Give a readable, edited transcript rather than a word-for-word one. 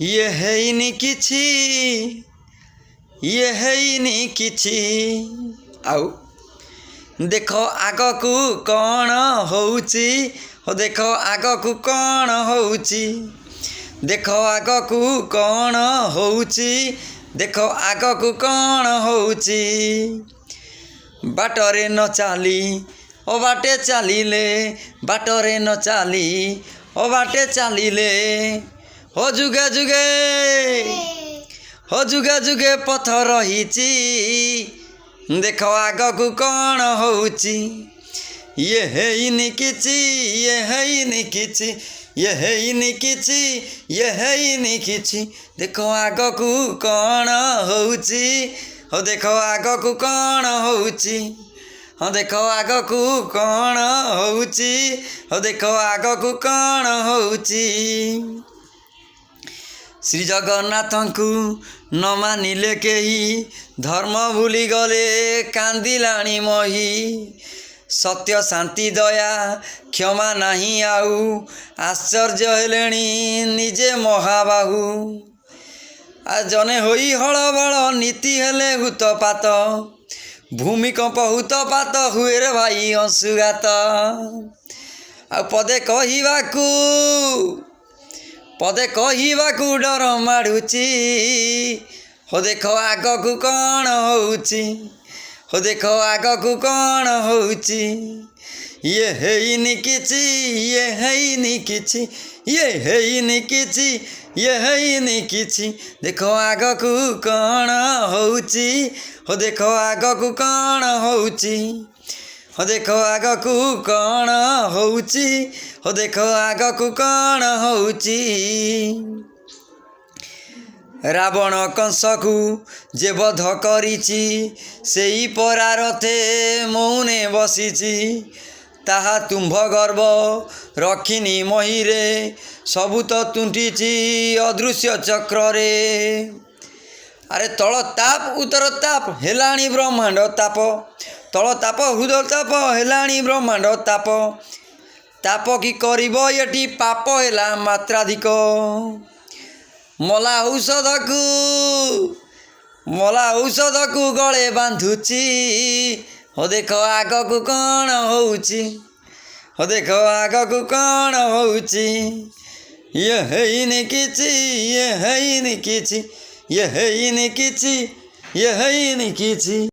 ये ହେଇନି କିଛି ये ହେଇନି କିଛି ଆଉ ଦେଖ ଆଗକୁ କ'ଣ ହେଉଛି ଓ ଦେଖ ଆଗକୁ କ'ଣ ହେଉଛି ଦେଖ ଆଗକୁ କ'ଣ ହେଉଛି ଦେଖ ଆଗକୁ କ'ଣ ହେଉଛି ବାଟରେ ନ ଚାଲି ଓ ବାଟେ ଚାଲିଲେ ବାଟରେ ନ ଚାଲି ଓ ବାଟେ ଚାଲିଲେ हो जुगे जुगे हो जुगे जुगे पथ रही देख आगकू कौन होउची ये हैनी किछि ये हैनी किछि ये हैनी किछि ये हैनी किछि देख आगकू कौन होउची हो देख आगकू कौन होउची हाँ देख आगकू कौन होउची हो देख आगकू कौन होउची श्री जगन्नाथ को न मानिले केही धर्म भूली गले कांदिलाणी मही सत्य शांति दया क्षमा नहीं आउ आश्चर्य हेलेणी निजे महाबाहु आ जने होई हड़बड़ नीति हेले हुतपात भूमिकंप हुतपात हुए रे भाई अंशुघात आ पदे कहिबाकू पदे कहिबाकू डर माड़ुची हो देख आगकू कौन होउची हो देख आगकू कौन होउची ये हैनी किछि ये हैनी किछि ये हैनी किछि ये हैनी किछि देख आगकू कौन होउची हो देख आगकू कौन होउची हो देख आगकू कौन होउची हो देख आगकू कौन होउची रावण कंसकू जे बध करिछि सेई परारथे मौने बसिछि ताहा तुम्भ गर्व रखिनी महीरे सबु तो तुंटिछि अदृश्य चक्रे अरे तल ताप उतर ताप हेलाणी ब्रह्मांड ताप तल ताप हृदय ताप हेलाणी ब्रह्मांड ताप ताप कि करिबो एटी पाप हेला मात्राधिक मला औषधकू गले बांधुची हो देख आगकू कौन होउची हो देख आगकू कौन होउची ये हैनी किछि ये हैनी किछि ये हैनी किछि ये हैनी किछि।